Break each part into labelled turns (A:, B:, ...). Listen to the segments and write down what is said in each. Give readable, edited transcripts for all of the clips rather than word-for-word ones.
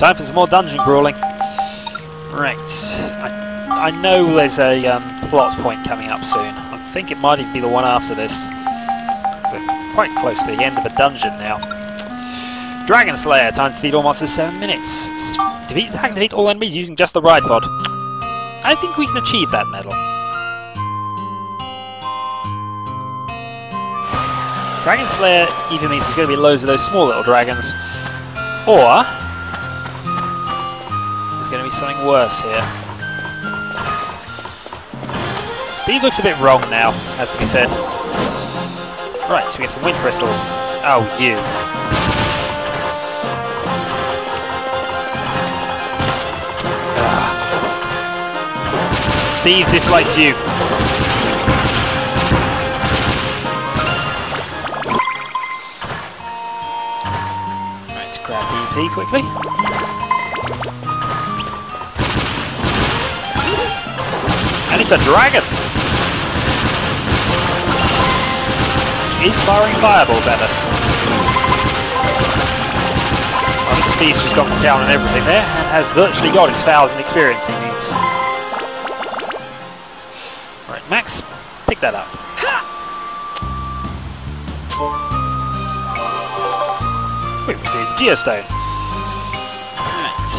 A: Time for some more dungeon crawling. Right. I know there's a plot point coming up soon. I think it might even be the one after this. We're quite close to the end of a dungeon now. Dragon Slayer. Time to defeat all monsters 7 minutes. Attack and defeat all enemies using just the ride pod. I think we can achieve that medal. Dragon Slayer either means there's going to be loads of those small little dragons, or there's going to be something worse here. Steve looks a bit wrong now, has to be said. Right, so we get some wind crystals. Oh, you. Steve dislikes you. Let's grab EP quickly. And it's a dragon! He's firing fireballs at us. I think Steve's just gone to town and everything there, and has virtually got his 1,000 experience he needs. Right, Max, pick that up. We received a Geostone. Right.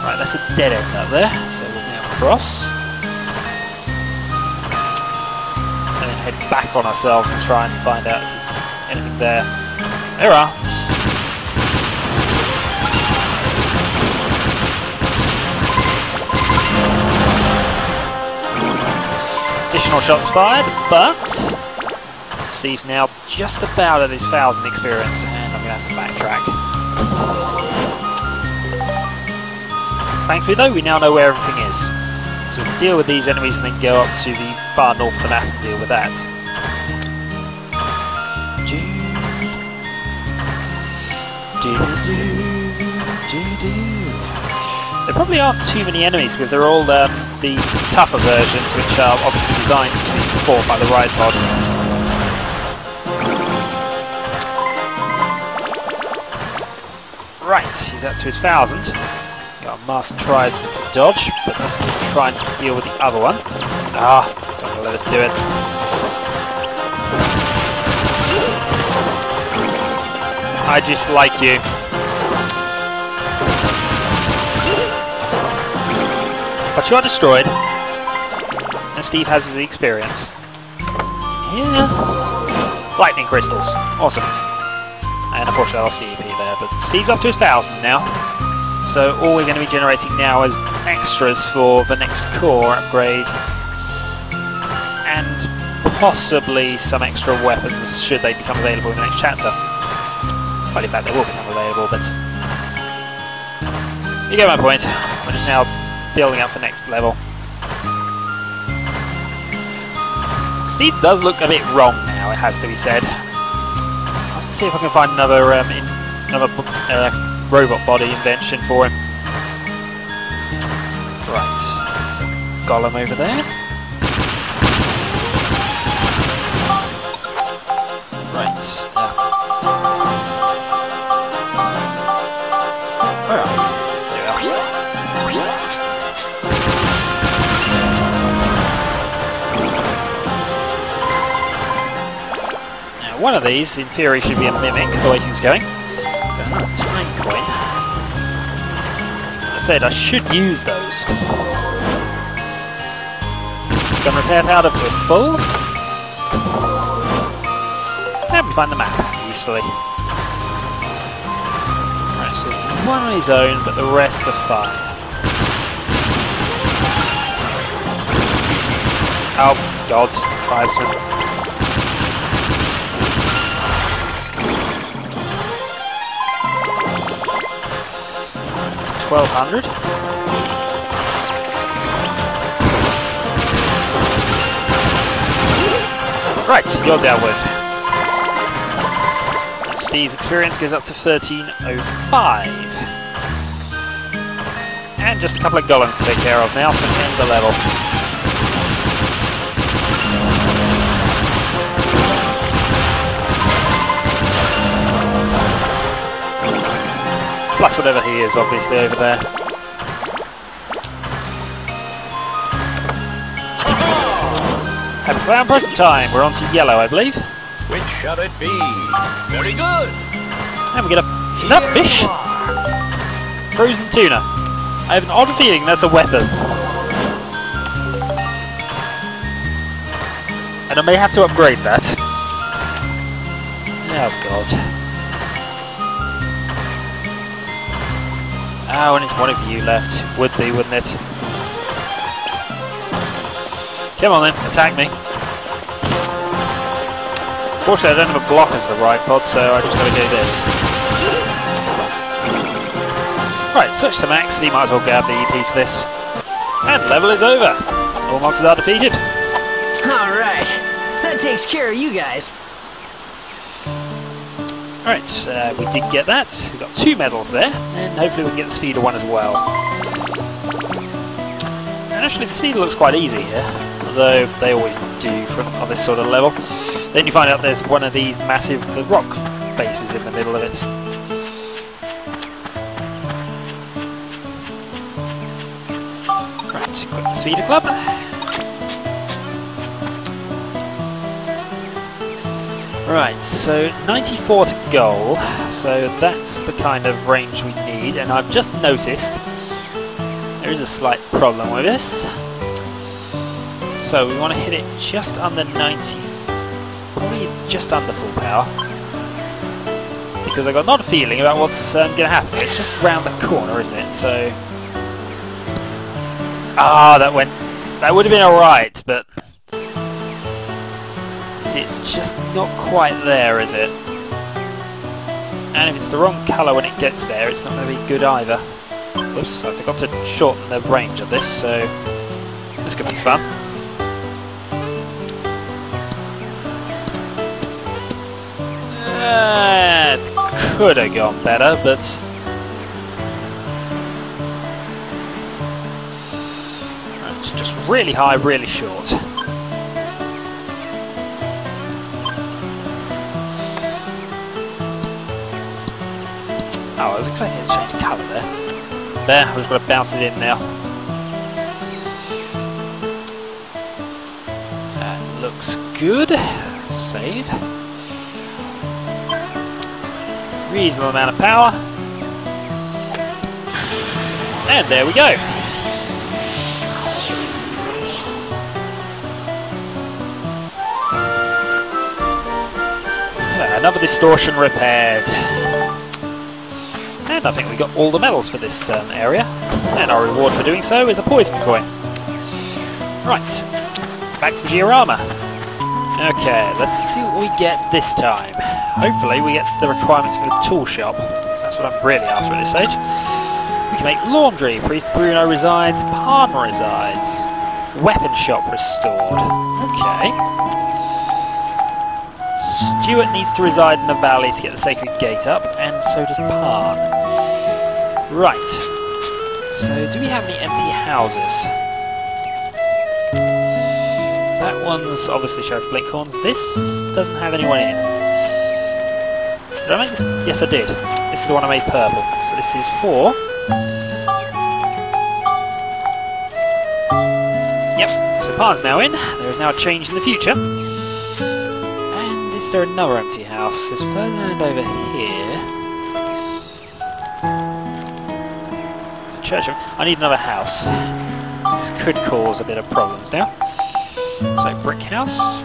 A: Right, that's a dead end up there, so we'll now cross. And then head back on ourselves and try and find out if there's anything there. There are. Additional shots fired, but Steve's now just about at his 1,000 experience, and I'm going to have to backtrack. Thankfully though, we now know where everything is. So we can deal with these enemies and then go up to the far north of the map and deal with that. There probably aren't too many enemies because they're all the tougher versions, which are obviously designed to be fought by the ride pod. Right, he's up to his 1,000. Got a master try to dodge, but let's keep trying to deal with the other one. Ah, it's not going to let us do it. I just like you. But you are destroyed, and Steve has his experience. Here, lightning crystals, awesome. And unfortunately I lost the EP there, but Steve's up to his 1,000 now. So all we're going to be generating now is extras for the next core upgrade, and possibly some extra weapons should they become available in the next chapter. Well, in fact they will become available, but you get my point. We're just now building up for next level. Steve does look a bit wrong now, it has to be said. I'll have to see if I can find another robot body invention for him. Right, so Golem over there. Right. Where are we? There we are. Now, one of these, in theory, should be a mimic, the way things going. Another time coin. As I said, I should use those. Gun repair powder, we're full. And we find the map, usefully. Right, so one on his own, but the rest are fine. Oh, God, tribesman. 1,200. Right, you're dealt with. Steve's experience goes up to 1305. And just a couple of golems to take care of now to end the level. Plus whatever he is, obviously, over there. Happy clown present time. We're on to yellow, I believe.
B: Which shall it be? Very good.
A: And we get a... Is that fish? Frozen tuna. I have an odd feeling that's a weapon. And I may have to upgrade that. Oh god. Oh, and it's one of you left. Would be, wouldn't it? Come on then, attack me. Fortunately, I don't have a block as the right pod, so I just gotta do this. Right, switch to max, so you might as well grab the EP for this. And level is over. All monsters are defeated.
C: Alright, that takes care of you guys.
A: Alright, we did get that. We got 2 medals there, and hopefully we can get the speeder one as well. And actually the speeder looks quite easy here, although they always do on this sort of level. Then you find out there's one of these massive rock faces in the middle of it. Right, quick speeder club. Right, so 94 to goal, so that's the kind of range we need, and I've just noticed there is a slight problem with this. So we want to hit it just under 90, probably just under full power, because I've got not a feeling about what's going to happen. It's just round the corner, isn't it? So, that would have been alright, but see, it's just not quite there, is it? And if it's the wrong colour when it gets there, it's not going to be good either. Oops, I forgot to shorten the range of this, so this could be fun. It could have gone better, but it's just really high, really short. Oh, I was expecting it to change colour there. There, I've just got to bounce it in now. That looks good. Save. Reasonable amount of power. And there we go. Another distortion repaired. And I think we got all the medals for this area. And our reward for doing so is a poison coin. Right, back to Geo-rama. Okay, let's see what we get this time. Hopefully we get the requirements for the tool shop. So that's what I'm really after at this stage. We can make laundry. Priest Bruno resides. Pan resides. Weapon shop restored. Okay. Stuart needs to reside in the valley to get the sacred gate up, and so does Pan. Right. So, do we have any empty houses? That one's obviously Sheriff Blinkhorn's. This doesn't have anyone in. Did I make this? Yes, I did. This is the one I made purple. So this is 4. Yep. So Pan's now in. There is now a change in the future. And is there another empty house? There's Ferdinand over here. It's a church. I need another house. This could cause a bit of problems now. So, brick house,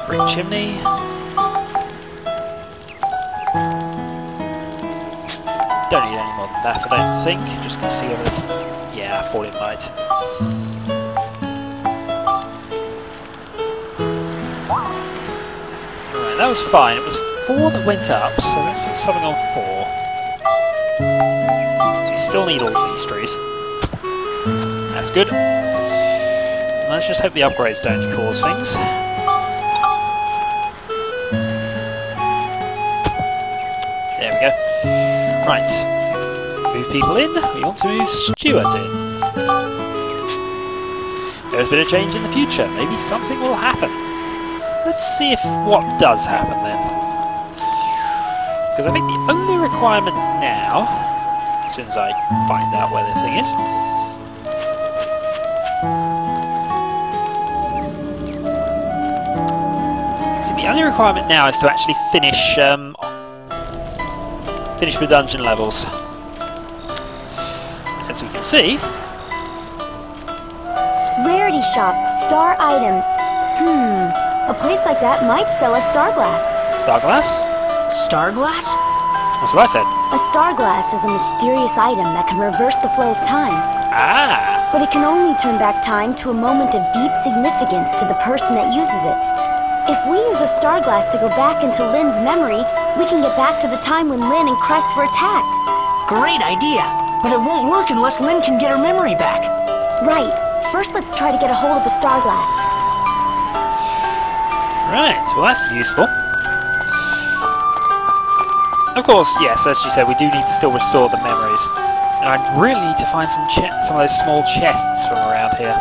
A: brick chimney, don't need any more than that, I don't think. Just gonna see over this. Yeah, I thought it might. Alright, that was fine. It was 4 that went up, so let's put something on 4. So you still need all these trees. That's good. Let's just hope the upgrades don't cause things. There we go. Right. Move people in. We want to move Stuart in. There's been a change in the future. Maybe something will happen. Let's see if what does happen then. Because I think the only requirement now, as soon as I find out where the thing is, the only requirement now is to actually finish finish the dungeon levels. As we can see,
D: Rarity shop, star items. A place like that might sell a star glass.
A: Star glass?
C: Star glass?
A: That's what I said.
D: A star glass is a mysterious item that can reverse the flow of time.
A: Ah!
D: But it can only turn back time to a moment of deep significance to the person that uses it. If we use a star glass to go back into Lynn's memory, we can get back to the time when Lynn and Crest were attacked.
C: Great idea. But it won't work unless Lynn can get her memory back.
D: Right. First, let's try to get a hold of the star glass.
A: Right, well that's useful. Of course, yes, as you said, we do need to still restore the memories. And I really need to find some of those small chests from around here.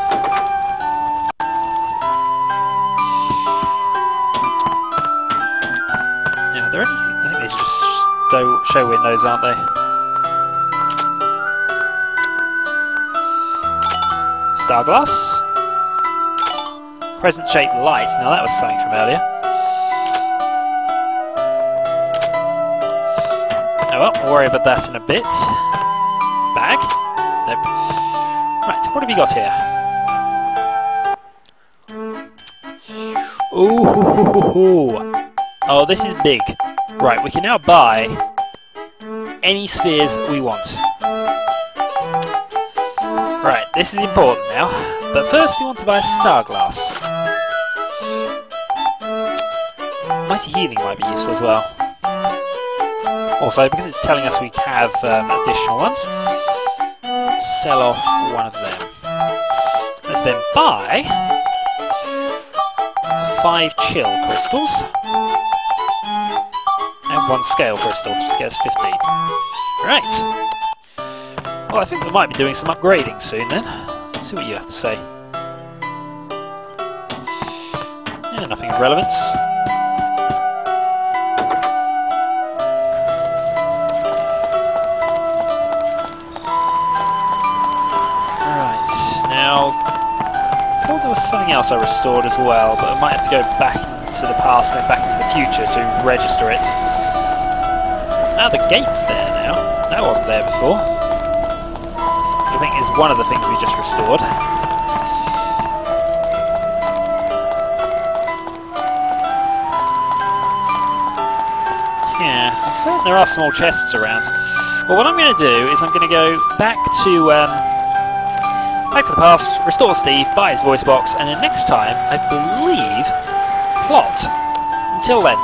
A: Now, are there anything? I think these are just show windows, aren't they? Star glass. Crescent-shaped light. Now that was something from earlier. Oh well, we'll worry about that in a bit. Bag? Nope. Right, what have you got here? Ooh! Oh, this is big. Right, we can now buy any spheres that we want. Right, this is important now. But first we want to buy a star glass. Mighty healing might be useful as well. Also, because it's telling us we have additional ones, sell off one of them. Let's then buy 5 chill crystals and 1 scale crystal, just to get us 15. Right. Well, I think we might be doing some upgrading soon then. Let's see what you have to say. Yeah, nothing of relevance. There was something else I restored as well, but I might have to go back into the past and then back into the future to register it. Ah, the gate's there now. That wasn't there before. I think is one of the things we just restored. Yeah, so there are small chests around. Well, what I'm going to do is I'm going to go back to the past, restore Steve, buy his voice box, and then next time, I believe, plot. Until then.